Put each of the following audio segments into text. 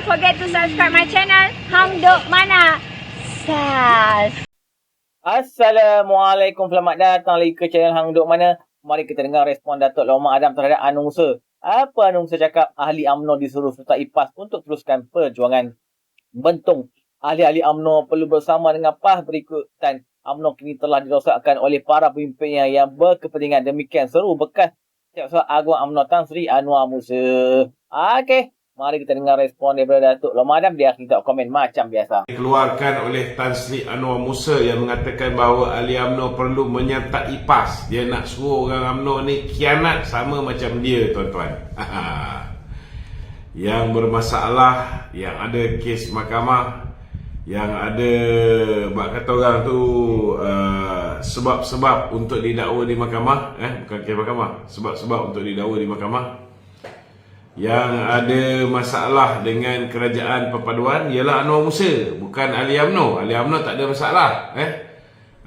forget to subscribe my channel Hang Duk Mana. Sas. Assalamualaikum, selamat datang lagi ke channel Hang Duk Mana. Mari kita dengar respon Datuk Lokman Adam terhadap Anung Musa. Apa Anung Musa cakap? Ahli UMNO disuruh serta IPAS untuk teruskan perjuangan. Bentung, ahli-ahli UMNO perlu bersama dengan PAS berikutan. UMNO kini telah dirosakkan oleh para pemimpinnya yang berkepentingan. Demikian seru bekas Ketua Agung UMNO Tan Sri Anwar Musa. Okey, mari kita dengar respon daripada Datuk Lokman Adam. Dia kita komen macam biasa. Dikeluarkan oleh Tan Sri Anwar Musa yang mengatakan bahawa ahli UMNO perlu menyertai PAS. Dia nak suruh orang UMNO ni khianat sama macam dia, tuan-tuan. Yang bermasalah, yang ada kes mahkamah, yang ada bak kata orang tu sebab-sebab untuk didakwa di mahkamah, bukan kes mahkamah, sebab-sebab untuk didakwa di mahkamah. Yang ada masalah dengan kerajaan perpaduan ialah Anwar Musa, bukan ahli UMNO. Ahli UMNO tak ada masalah.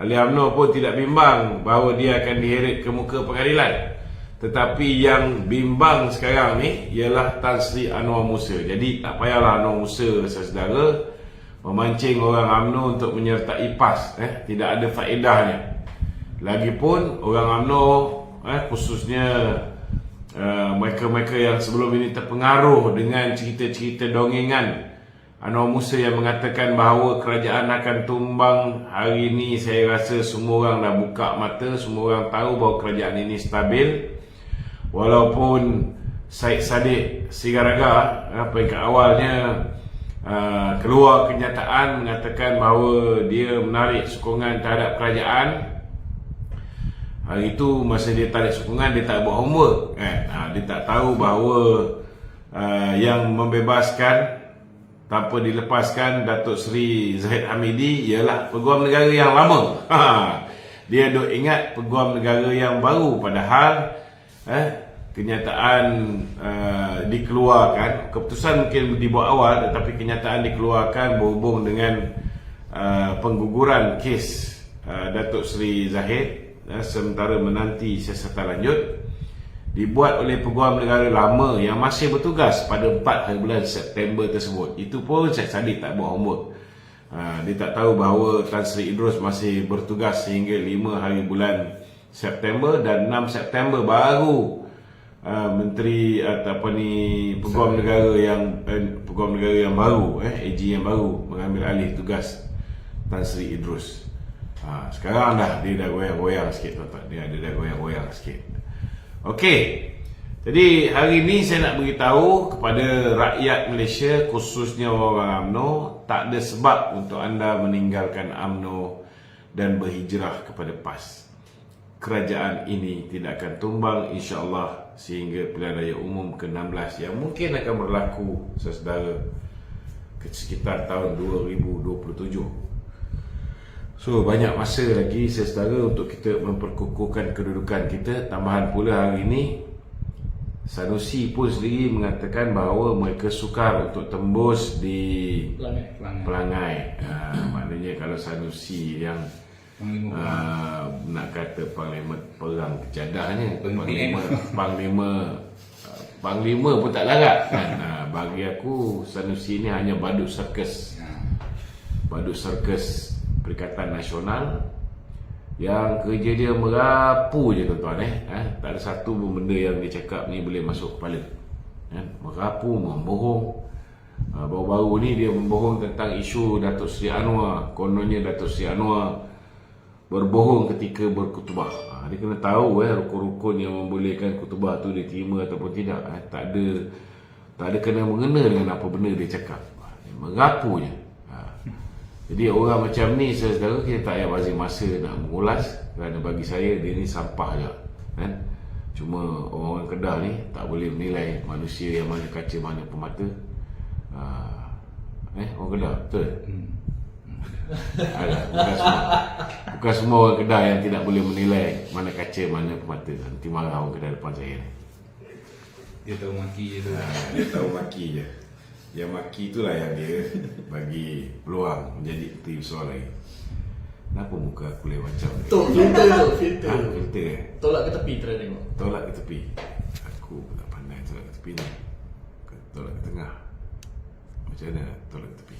Ahli UMNO pun tidak bimbang bahawa dia akan diheret ke muka pengadilan. Tetapi yang bimbang sekarang ni ialah Tan Sri Anwar Musa. Jadi tak payahlah Anwar Musa, saudara, memancing orang UMNO untuk menyertai PAS. Tidak ada faedahnya. Lagipun orang UMNO, khususnya mereka-mereka yang sebelum ini terpengaruh dengan cerita-cerita dongengan Anwar Musa yang mengatakan bahawa kerajaan akan tumbang. Hari ini saya rasa semua orang dah buka mata, semua orang tahu bahawa kerajaan ini stabil. Walaupun Syed Saddiq Sigaraga peringkat awalnya keluar kenyataan mengatakan bahawa dia menarik sokongan terhadap kerajaan. Hari itu masa dia tarik sokongan, dia tak buat homework. Dia tak tahu bahawa yang membebaskan tanpa dilepaskan Datuk Seri Zahid Hamidi ialah Peguam Negara yang lama. Dia duk ingat Peguam Negara yang baru. Padahal kenyataan dikeluarkan, keputusan mungkin dibuat awal, tetapi kenyataan dikeluarkan berhubung dengan pengguguran kes Datuk Seri Zahid, sementara menanti siasatan lanjut, dibuat oleh Peguam Negara lama yang masih bertugas pada 4 hari bulan September tersebut. Itu pun Syed Saddiq tak buat homework. Dia tak tahu bahawa Tan Sri Idrus masih bertugas sehingga 5 hari bulan September, dan 6 September baru Menteri Peguam Negara yang baru, AG yang baru mengambil alih tugas Tan Sri Idrus. Sekarang dia dah goyang-goyang sikit, tuan-tuan. Dia dah goyang-goyang sikit. Okey. Jadi hari ini saya nak beritahu kepada rakyat Malaysia, khususnya orang UMNO, tak ada sebab untuk anda meninggalkan UMNO dan berhijrah kepada PAS. Kerajaan ini tidak akan tumbang, insya-Allah, sehingga pilihan raya umum ke-16 yang mungkin akan berlaku, saudara, sekitar tahun 2027. So banyak masa lagi, saudara, untuk kita memperkukuhkan kedudukan kita. Tambahan pula hari ini Sanusi pun sendiri mengatakan bahawa mereka sukar untuk tembus di Pelangai. Maknanya kalau Sanusi yang nak kata Panglima perang kejadahnya, Panglima pun tak larat kan. Bagi aku Sanusi ni hanya badut sirkus Perikatan Nasional yang kerja dia merapu je, tuan-tuan. Tak ada satu pun benda yang dia cakap ni boleh masuk kepala. Merapu, membohong. Baru-baru ni dia membohong tentang isu Datuk Seri Anwar. Kononnya Datuk Seri Anwar berbohong ketika berkutubah. Dia kena tahu rukun-rukun yang membolehkan kutubah tu diterima ataupun tidak. Tak ada kena-mengena dengan apa benda dia cakap. Merapu je. Jadi orang macam ni, saudara, kita tak payah bazir masa nak mengulas, kerana bagi saya dia ni sampah je. Cuma orang-orang Kedah ni tak boleh menilai manusia yang mana kaca mana pemata. Orang Kedah, betul? Bukan semua orang Kedah yang tidak boleh menilai mana kaca mana pemata. Nanti marah orang Kedah depan saya ni. Dia tahu maki je tu. Dia tahu maki je. Yang maki itulah yang dia bagi peluang menjadi menteri besar lagi. Kenapa muka aku lain macam ni? Filter. Filter Tolak ke tepi, try tengok. Tolak ke tepi. Aku tak pandai tolak ke tepi ni. Tolak ke tengah. Macam mana tolak tepi?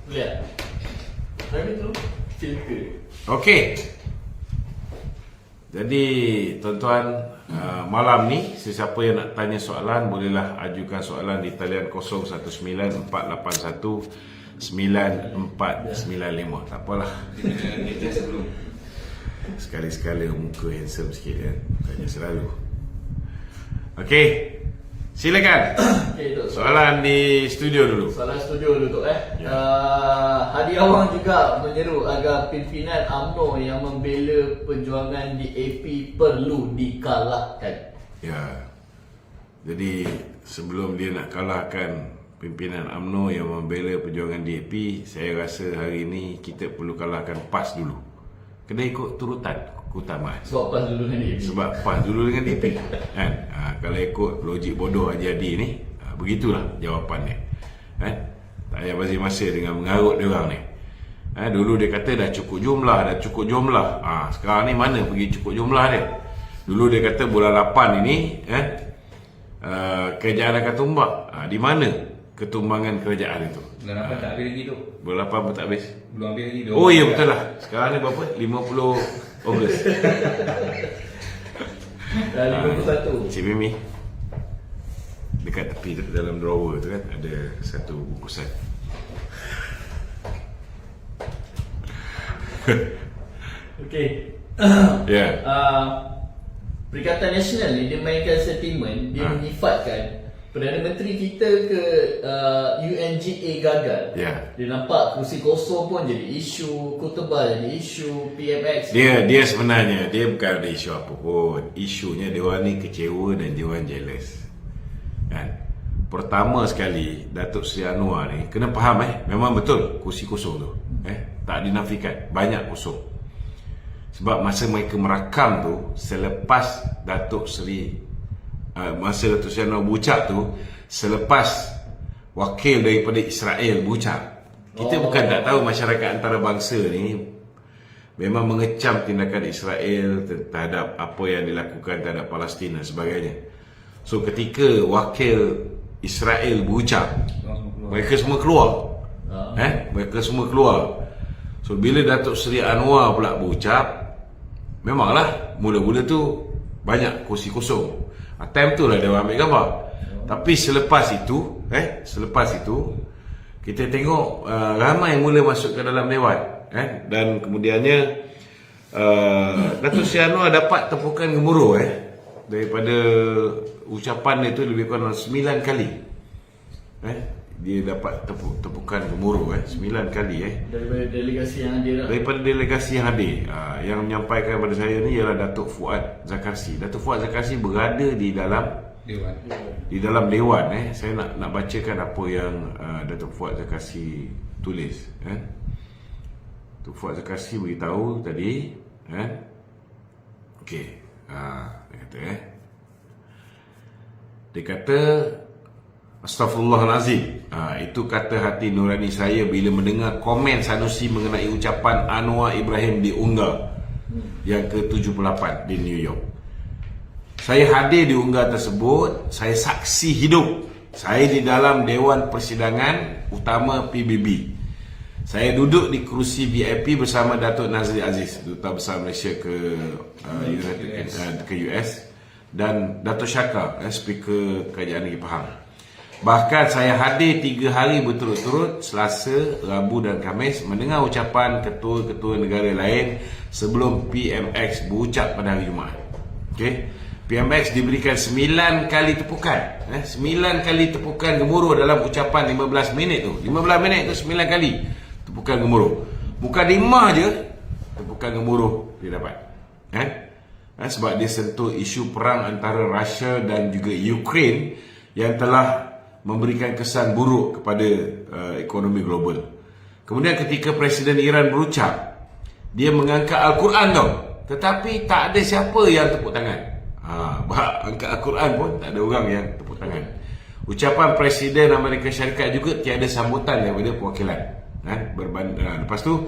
Lihat. Tapi tu filter. Okey. Jadi tuan-tuan, malam ni sesiapa yang nak tanya soalan bolehlah ajukan soalan di talian 0194819495. Tak apalah. Kita sebelum. Sekali-sekala muka handsome sikit kan. Tanya selalu. Okey. Silakan. Okey, Tok. Soalan di studio dulu. Soalan studio dulu, Tok. Hadi Awang juga menyeru agar pimpinan UMNO yang membela perjuangan DAP perlu dikalahkan. Ya. Jadi sebelum dia nak kalahkan pimpinan UMNO yang membela perjuangan DAP, saya rasa hari ini kita perlu kalahkan PAS dulu. Kena ikut turutan keutamaan. Sebab pas dulu dengan DAP. Sebab PAS dulu dengan DAP kan? Kalau ikut logik bodoh Haji Adi ni, begitulah jawapannya kan? Tak payah bagi masa dengan mengarut dia orang ni. Dulu dia kata dah cukup jumlah. Sekarang ni mana pergi cukup jumlah dia? Dulu dia kata bulan 8 ini kerajaan akan tumbang. Di mana ketumbangan kerajaan itu? Bulan 8 tak habis lagi tu. Bulan 8 pun tak habis. Belum habis lagi. Oh ya, betul lah. Sekarang ni berapa? 50 Ogos. Dah 51. Cik Mimi, dekat tepi tu, dalam drawer tu kan, ada satu bungkusan. Okey. Ya. Perikatan Nasional ni dia mainkan sentimen, dia menyifatkan Perdana Menteri kita ke UNGA gagal. Ya. Dia nampak kursi kosong pun jadi isu, Kutubal jadi isu, PMX. Dia sebenarnya dia bukan ada isu apa pun. Isunya dia orang ni kecewa dan dia orang jealous. Kan? Pertama sekali Datuk Seri Anwar ni kena faham memang betul kursi kosong tu. Tak dinafikan, banyak kosong. Sebab masa mereka merakam tu selepas Datuk Seri masa Datuk Seri Anwar berucap tu, selepas wakil daripada Israel berucap. Kita bukan tak tahu masyarakat antarabangsa ni memang mengecam tindakan Israel terhadap apa yang dilakukan terhadap Palestin dan sebagainya. So ketika wakil Israel berucap, mereka semua keluar. Mereka semua keluar. So bila Datuk Seri Anwar pula berucap, memanglah mula-mula tu banyak kursi kosong. Time tu lah dia ambil gambar. Tapi selepas itu kita tengok ramai yang mula masuk ke dalam dewan, dan kemudiannya Datuk Seri Anwar dapat tepukan gemuruh daripada ucapan dia tu lebih kurang 9 kali. Dia dapat tepukan gemuruh 9 kali Daripada delegasi yang hadir. Daripada delegasi yang hadir. Yang menyampaikan kepada saya ni ialah Datuk Fuad Zakarsi. Datuk Fuad Zakarsi berada di dalam dewan. Saya nak bacakan apa yang Datuk Fuad Zakarsi tulis. Datuk Fuad Zakarsi beritahu tadi. Okey. Dia kata Astaghfirullahalazim. Itu kata hati nurani saya bila mendengar komen Sanusi mengenai ucapan Anwar Ibrahim diunggah yang ke-78 di New York. Saya hadir di unggah tersebut. Saya saksi hidup. Saya di dalam Dewan Persidangan Utama PBB. Saya duduk di kerusi VIP bersama Datuk Nazri Aziz, Duta Besar Malaysia ke US, dan Datuk Syaka, Speaker Kerajaan Negeri Pahang. Bahkan saya hadir 3 hari berturut-turut, Selasa, Rabu dan Khamis, mendengar ucapan ketua-ketua negara lain sebelum PMX berucap pada hari Jumaat. PMX diberikan 9 kali tepukan. 9 kali tepukan gemuruh dalam ucapan 15 minit tu. 15 minit tu 9 kali tepukan gemuruh. Bukan 5 je tepukan gemuruh dia dapat. Sebab dia sentuh isu perang antara Russia dan juga Ukraine yang telah memberikan kesan buruk kepada ekonomi global. Kemudian ketika Presiden Iran berucap, dia mengangkat Al-Quran tau, tetapi tak ada siapa yang tepuk tangan. Angkat Al-Quran pun tak ada orang yang tepuk tangan. Ucapan Presiden Amerika Syarikat juga tiada sambutan daripada perwakilan. Lepas tu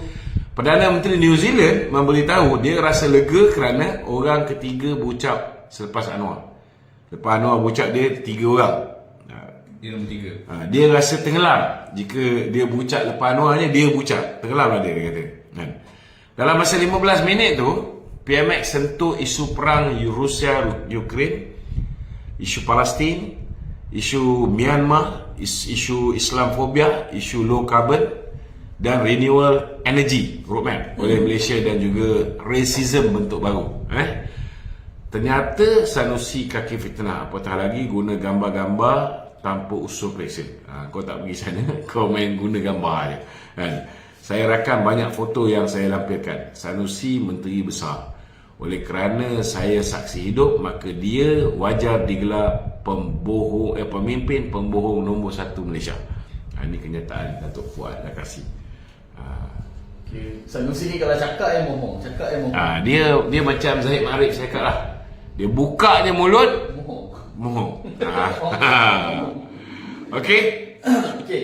Perdana Menteri New Zealand memberitahu dia rasa lega kerana orang ketiga berucap selepas Anwar. Lepas Anwar berucap, dia 3 orang. Dia nombor 3. Dia rasa tenggelam. Jika dia bucat lepas Anwarnya, dia bucat. Tenggelam lah dia kata. Kan? Dalam masa 15 minit tu, PMX sentuh isu perang Rusia-Ukraine, isu Palestin, isu Myanmar, isu Islamfobia, isu low carbon dan renewable energy roadmap oleh Malaysia dan juga racism bentuk baru. Ternyata Sanusi kaki fitnah, apatah lagi guna gambar-gambar tanpa usul presiden. Kau tak pergi sana, kau main guna gambar je. Kan? Saya rakam banyak foto yang saya lampirkan. Sanusi menteri besar. Oleh kerana saya saksi hidup, maka dia wajar digelar pemimpin pembohong nombor 1 Malaysia. Ini kenyataan Datuk Fuad dah kasih. Okay. Sanusi ni kalau cakap yang bohong, Dia macam Zahid Ma'arif saya cakap lah. Dia buka je mulut, bohong. Okey. Okey.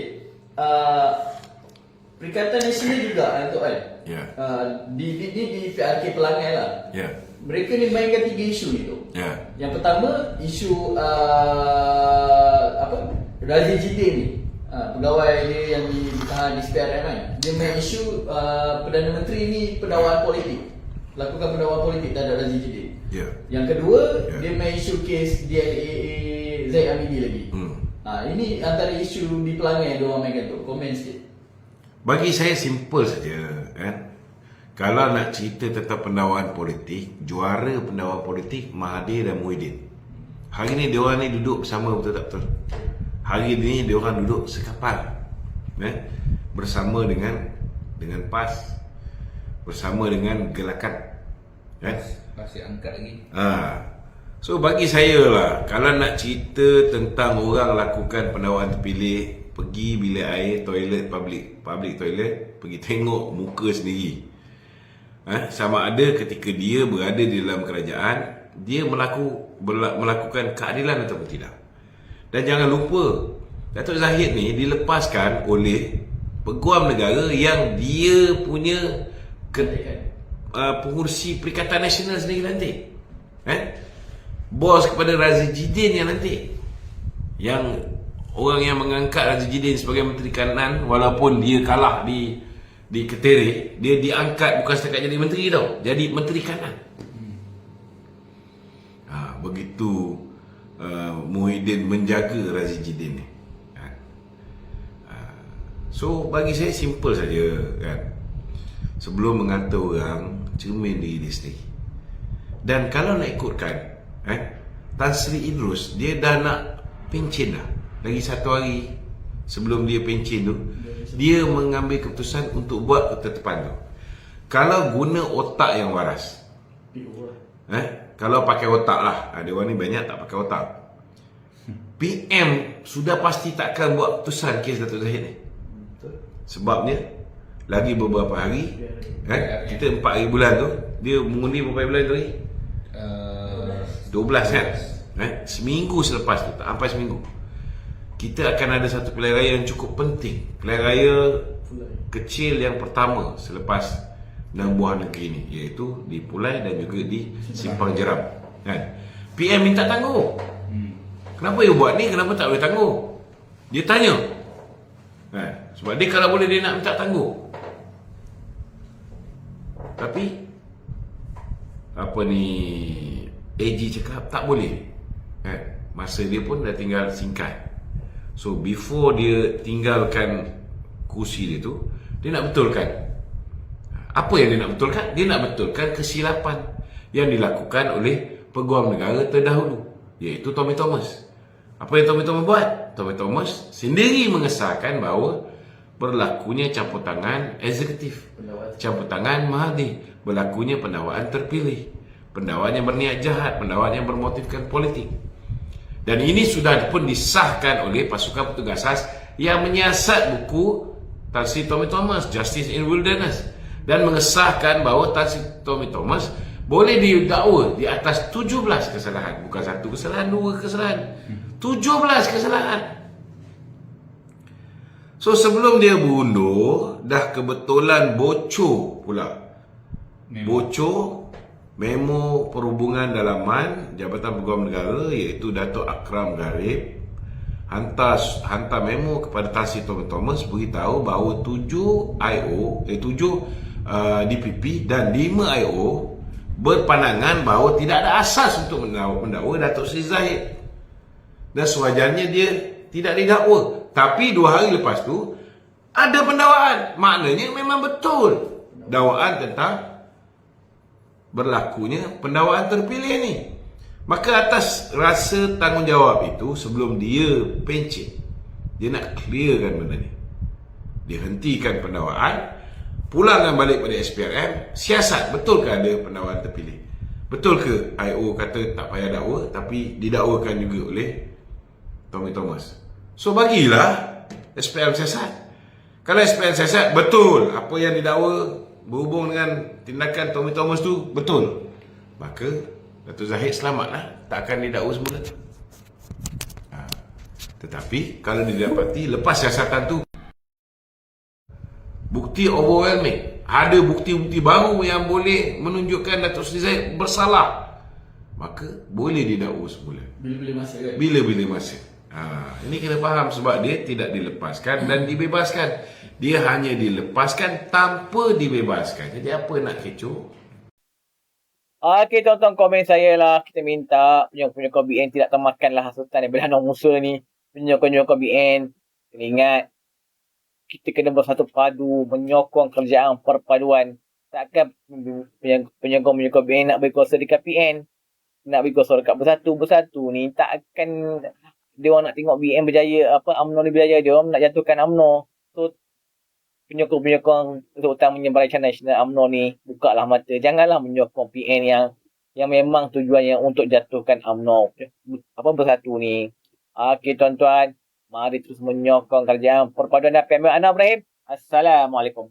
Perikatan Nasional juga Datuk Wan. Ya. Di PRK Pelangai lah. Ya. Mereka ni mainkan 3 isu ni tu. Ya. Yang pertama isu Razif Jidin ni. Pegawai dia yang ditahan di SPRM kan. Dia main isu Perdana Menteri ni pendakwaan politik. Lakukan pendakwaan politik terhadap Razif Jidin. Ya. Yang kedua, Ya. dia main isu kes DLAA Zaid Hamidi lagi. Ini antara isu di Pelangai dia orang mainkan tu. Komen sikit. Bagi saya simple saja kan. Kalau nak cerita tentang pendakwaan politik, juara pendakwaan politik Mahathir dan Muhyiddin. Hari ni diorang ni duduk bersama, betul tak betul? Hari ni diorang duduk sekapal bersama dengan PAS, bersama dengan Gelakan kan? Masih angkat lagi. So bagi saya lah, kalau nak cerita tentang orang lakukan pendakwaan terpilih, pergi bilik air, toilet, public toilet, pergi tengok muka sendiri. Sama ada ketika dia berada di dalam kerajaan, dia melakukan keadilan ataupun tidak. Dan jangan lupa, Datuk Zahid ni dilepaskan oleh peguam negara yang dia punya pengurusi Perikatan Nasional sendiri nanti. Bos kepada Razif Jidin yang nanti. Yang orang yang mengangkat Razif Jidin sebagai Menteri Kanan, walaupun dia kalah di Ketere, dia diangkat bukan setakat jadi menteri tau, jadi Menteri Kanan. Begitu Muhyiddin menjaga Razif Jidin ni. So bagi saya simple saja kan. Sebelum mengata orang, cermin diri dia sendiri. Dan kalau nak ikutkan Tan Sri Idrus, dia dah nak pencen dah. Lagi 1 hari sebelum dia pencen tu, dia mengambil keputusan untuk buat ketetapan tu. Kalau guna otak yang waras, kalau pakai otak lah, ada orang ni banyak tak pakai otak. PM sudah pasti takkan buat keputusan kes Datuk Zahid ni. Sebabnya lagi beberapa hari, kita 4 hari bulan tu, dia mengundi berapa hari bulan tu lagi? 12 kan? Seminggu selepas tu, tak sampai seminggu, kita akan ada satu pilihan raya yang cukup penting. Pilihan raya kecil yang pertama selepas 6 buah negeri ni, iaitu di Pulai dan juga di Simpang Jeram kan? PM minta tangguh. Kenapa you buat ni? Kenapa tak boleh tangguh? Dia tanya sebab dia kalau boleh dia nak minta tangguh. Tapi apa ni, AG cakap tak boleh masa dia pun dah tinggal singkat. So before dia tinggalkan kursi dia tu, dia nak betulkan. Apa yang dia nak betulkan? Dia nak betulkan kesilapan yang dilakukan oleh peguam negara terdahulu, iaitu Tommy Thomas. Apa yang Tommy Thomas buat? Tommy Thomas sendiri mengesahkan bahawa berlakunya campur tangan eksekutif, campur tangan Mahathir, berlakunya pendakwaan terpilih, pendakwaan yang berniat jahat, pendakwaan yang bermotifkan politik. Dan ini sudah pun disahkan oleh pasukan petugas khas yang menyiasat buku Tan Sri Tommy Thomas, Justice in Wilderness, dan mengesahkan bahawa Tan Sri Tommy Thomas boleh didakwa di atas 17 kesalahan. Bukan 1 kesalahan, 2 kesalahan, 17 kesalahan. So sebelum dia berundur, dah kebetulan bocor pula. Bocor memo Perhubungan Dalaman Jabatan Peguam Negara, iaitu Datuk Akram Garib, hantar memo kepada Tan Sri Thomas beritahu bahawa 7 DPP dan 5 IO berpandangan bahawa tidak ada asas untuk mendakwa Datuk Seri Zahid. Dan sewajarnya dia tidak didakwa. Tapi 2 hari lepas tu ada pendakwaan. Maknanya memang betul dakwaan tentang berlakunya pendakwaan terpilih ni. Maka atas rasa tanggungjawab itu, sebelum dia pencet, dia nak clearkan benda ni. Dia hentikan pendakwaan, pulangkan balik pada SPRM, siasat betul ke ada pendakwaan terpilih. Betul ke IO kata tak payah dakwa, tapi didakwakan juga oleh Tommy Thomas. So bagilah SPRM siasat. Kalau SPRM siasat, betul apa yang didakwa berhubung dengan tindakan Tommy Thomas tu, betul. Maka Datuk Zahid selamatlah, tak akan didakwa semula. Tetapi kalau didapati lepas siasatan tu bukti overwhelming, ada bukti-bukti baru yang boleh menunjukkan Datuk Seri Zahid bersalah, maka boleh didakwa semula. Bila-bila masa kan? Bila-bila masa. Ini kena faham, sebab dia tidak dilepaskan dan dibebaskan. Dia hanya dilepaskan tanpa dibebaskan. Jadi apa nak kecoh? Okey, tonton komen saya lah. Kita minta penyokong BN tidak termakanlah hasutan daripada Anwar Musa ni. Penyokong BN, kena ingat, kita kena bersatu padu menyokong kerjaan perpaduan. Takkan penyokong BN nak berkuasa dekat PN, nak berkuasa dekat bersatu ni. Tak akan dia orang nak tengok BN berjaya, UMNO ni berjaya, dia orang nak jatuhkan UMNO. So penyokong terutamanya Barisan Nasional UMNO ni, bukalah mata, janganlah menyokong PN yang memang tujuannya untuk jatuhkan UMNO bersatu ni. Okey tuan-tuan, mari terus menyokong kerajaan perpaduan dan PMN Anwar Ibrahim. Assalamualaikum.